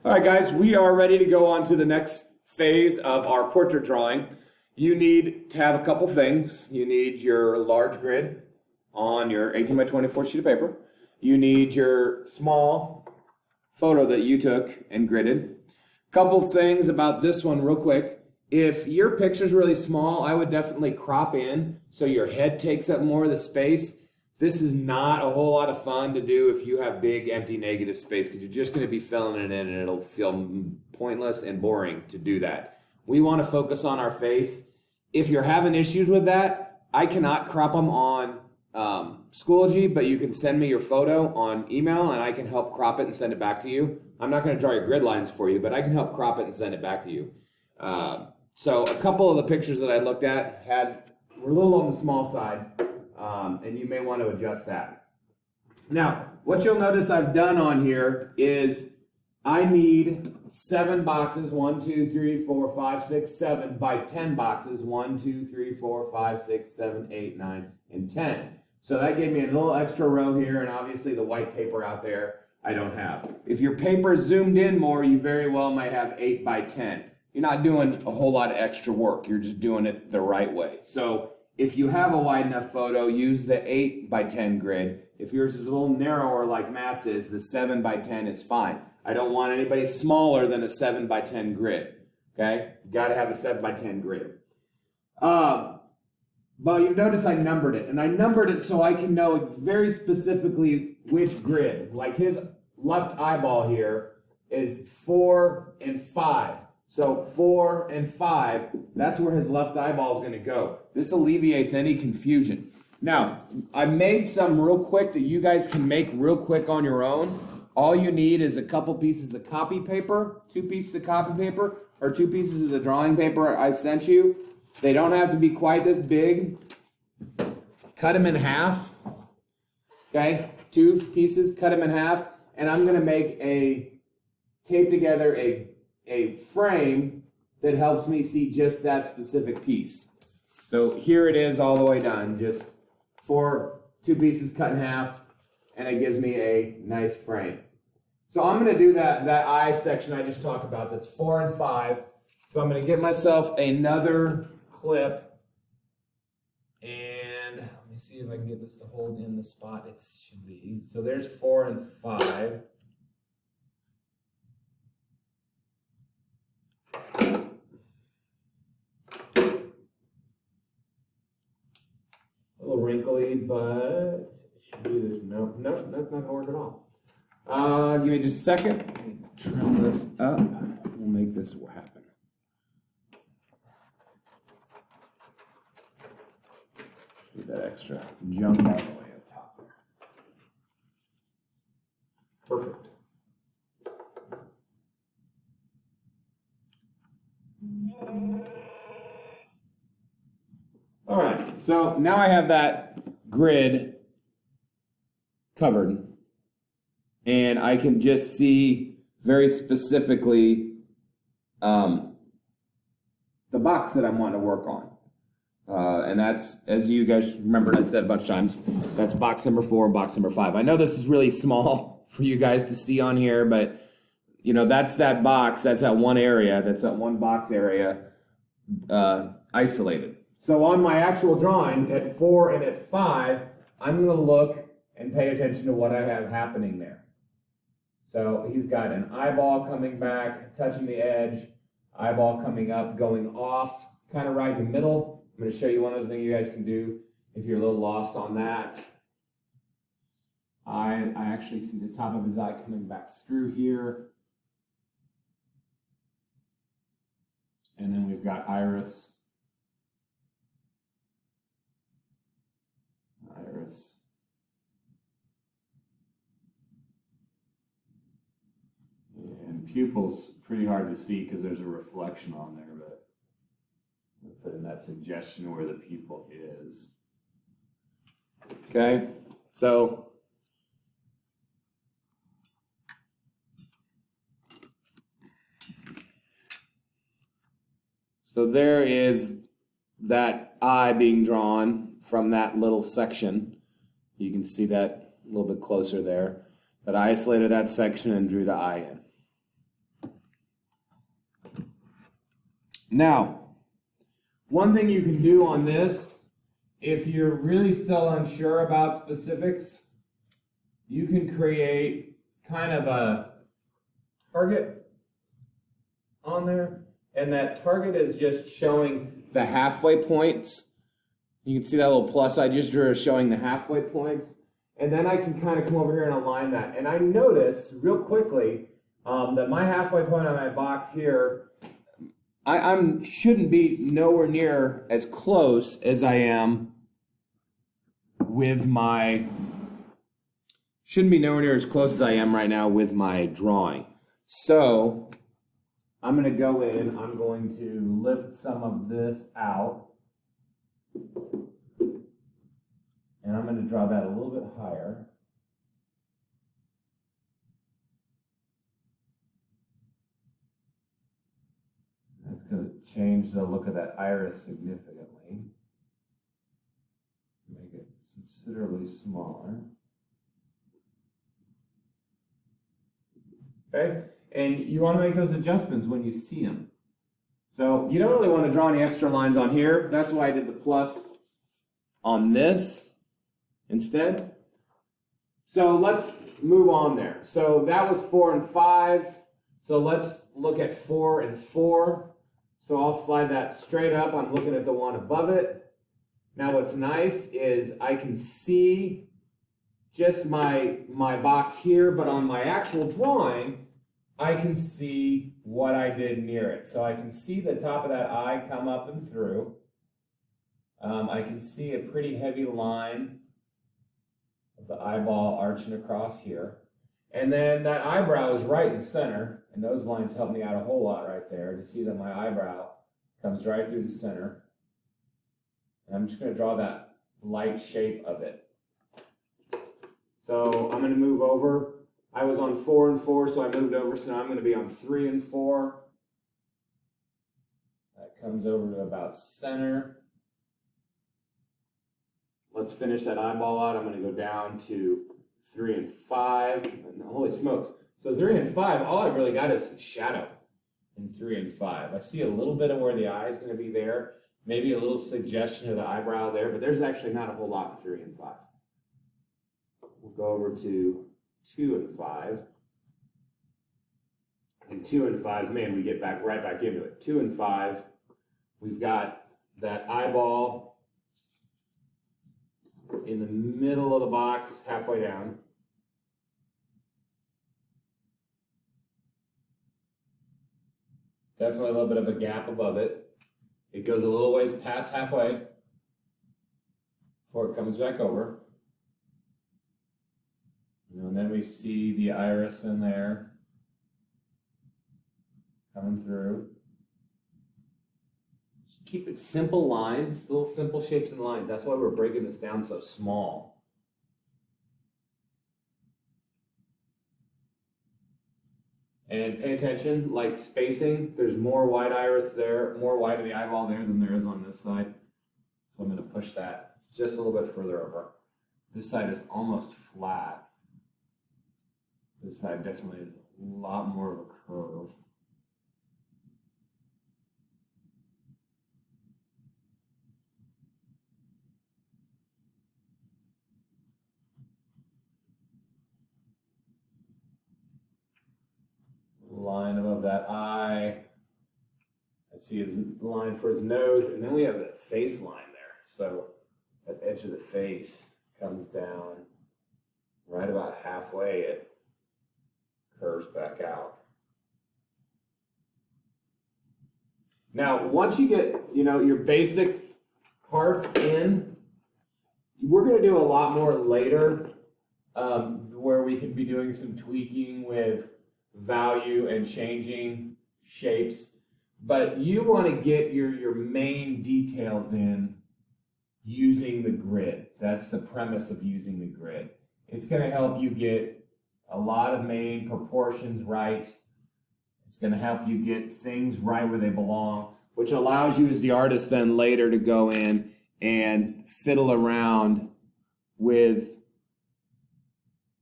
All right, guys, we are ready to go on to the next phase of our portrait drawing. You need to have a couple things. You need your large grid on your 18 by 24 sheet of paper. You need your small photo that you took and gridded. Couple things about this one real quick. If your picture's really small, I would definitely crop in so your head takes up more of the space. This is not a whole lot of fun to do if you have big empty negative space because you're just going to be filling it in and it'll feel pointless and boring to do that. We want to focus on our face. If you're having issues with that, I cannot crop them on Schoology, but you can send me your photo on email and I can help crop it and send it back to you. I'm not going to draw your grid lines for you, but I can help crop it and send it back to you. So a couple of the pictures that I looked at were a little on the small side. And you may want to adjust that. Now, what you'll notice I've done on here is I need 7 boxes, 1, 2, 3, 4, 5, 6, 7 by 10 boxes, 1, 2, 3, 4, 5, 6, 7, 8, 9, and 10. So that gave me a little extra row here, and obviously the white paper out there I don't have. If your paper zoomed in more, you very well might have 8 by 10. You're not doing a whole lot of extra work. You're just doing it the right way. So if you have a wide enough photo, use the 8 by 10 grid. If yours is a little narrower like Matt's is, the 7 by 10 is fine. I don't want anybody smaller than a 7 by 10 grid. Okay? You got to have a 7 by 10 grid. But you notice I numbered it. And I numbered it so I can know very specifically which grid. Like his left eyeball here is 4 and 5. So 4 and 5, that's where his left eyeball is going to go. This alleviates any confusion. Now, I made some real quick that you guys can make real quick on your own. All you need is a couple pieces of copy paper, 2 pieces of copy paper, or 2 pieces of the drawing paper I sent you. They don't have to be quite this big. Cut them in half. Okay, 2 pieces, cut them in half. And I'm going to tape together a frame that helps me see just that specific piece. So here it is all the way done, just 2 pieces cut in half, and it gives me a nice frame. So I'm going to do that eye section I just talked about, that's 4 and 5. So I'm going to get myself another clip, and let me see if I can get this to hold in the spot it should be. So there's 4 and 5. A little wrinkly, but it should be this. No, that's not gonna work at all. Give me just a second. Trim this up. We'll make this happen. Get that extra junk out of the way up top there. Perfect. All right, so now I have that grid covered, and I can just see very specifically the box that I'm wanting to work on. And that's, as you guys remember, and I said a bunch of times, that's box number 4 and box number 5. I know this is really small for you guys to see on here, but you know, that's that box, that's that one area, that's that one box area isolated. So on my actual drawing at 4 and at 5, I'm going to look and pay attention to what I have happening there. So he's got an eyeball coming back, touching the edge, eyeball coming up, going off, kind of right in the middle. I'm going to show you one other thing you guys can do if you're a little lost on that. I actually see the top of his eye coming back through here. And then we've got iris. And pupil's pretty hard to see because there's a reflection on there, but we'll put in that suggestion where the pupil is. Okay, so there is that eye being drawn from that little section. You can see that a little bit closer there. But I isolated that section and drew the eye in. Now, one thing you can do on this, if you're really still unsure about specifics, you can create kind of a target on there, and that target is just showing the halfway points. You can see that little plus I just drew is showing the halfway points, and then I can kind of come over here and align that. And I notice real quickly that my halfway point on my box here, I shouldn't be nowhere near as close as I am with my, shouldn't be nowhere near as close as I am right now with my drawing. So I'm going to go in, I'm going to lift some of this out, and I'm going to draw that a little bit higher. That's going to change the look of that iris significantly. Make it considerably smaller. Okay? And you want to make those adjustments when you see them. So you don't really want to draw any extra lines on here. That's why I did the plus on this instead. So let's move on there. So that was 4 and 5. So let's look at 4 and 4. So I'll slide that straight up. I'm looking at the one above it. Now what's nice is I can see just my box here, but on my actual drawing, I can see what I did near it. So I can see the top of that eye come up and through. I can see a pretty heavy line of the eyeball arching across here. And then that eyebrow is right in the center, and those lines help me out a whole lot right there to see that my eyebrow comes right through the center. And I'm just going to draw that light shape of it. So I'm going to move over. I was on 4 and 4, so I moved over, so now I'm going to be on 3 and 4. That comes over to about center. Let's finish that eyeball out. I'm going to go down to 3 and 5. And holy smokes. So 3 and 5, all I've really got is some shadow in 3 and 5. I see a little bit of where the eye is going to be there. Maybe a little suggestion of the eyebrow there, but there's actually not a whole lot in 3 and 5. We'll go over to 2 and 5. And 2 and 5, man, we get right back into it. 2 and 5, we've got that eyeball in the middle of the box, halfway down. Definitely a little bit of a gap above it. It goes a little ways past halfway before it comes back over. And then we see the iris in there coming through. Keep it simple lines, little simple shapes and lines. That's why we're breaking this down so small. And pay attention, like spacing, there's more white iris there, more white of the eyeball there than there is on this side. So I'm going to push that just a little bit further over. This side is almost flat. This side definitely is a lot more of a curve. Line above that eye. I see his line for his nose, and then we have the face line there. So that edge of the face comes down right about halfway. It curves back out. Now, once you get, your basic parts in, we're going to do a lot more later, where we can be doing some tweaking with value and changing shapes, but you want to get your main details in using the grid. That's the premise of using the grid. It's going to help you get a lot of main proportions right. It's going to help you get things right where they belong, which allows you as the artist then later to go in and fiddle around with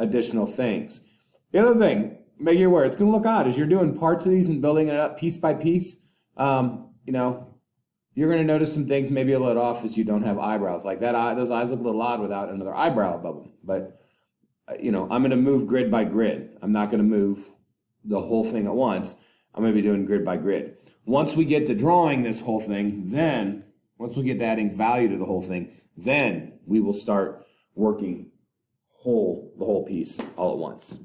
additional things. The other thing, make you aware, it's going to look odd as you're doing parts of these and building it up piece by piece. you know, you're going to notice some things maybe a little off as you don't have eyebrows. Like that eye, those eyes look a little odd without another eyebrow above them. But, you know, I'm going to move grid by grid. I'm not going to move the whole thing at once. I'm going to be doing grid by grid. Once we get to drawing this whole thing, then, once we get to adding value to the whole thing, then we will start working the whole piece all at once.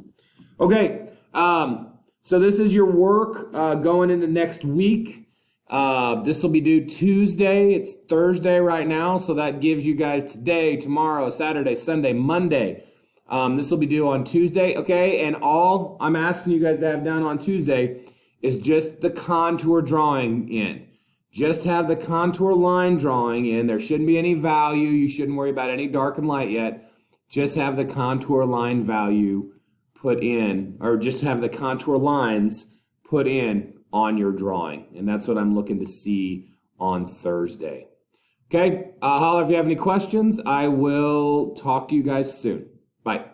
Okay, so this is your work going into next week. This will be due Tuesday. It's Thursday right now, so that gives you guys today, tomorrow, Saturday, Sunday, Monday. This will be due on Tuesday, okay? And all I'm asking you guys to have done on Tuesday is just the contour drawing in. Just have the contour line drawing in. There shouldn't be any value. You shouldn't worry about any dark and light yet. Just have the contour line value put in, or just have the contour lines put in on your drawing. And that's what I'm looking to see on Thursday. Okay, holler if you have any questions. I will talk to you guys soon. Bye.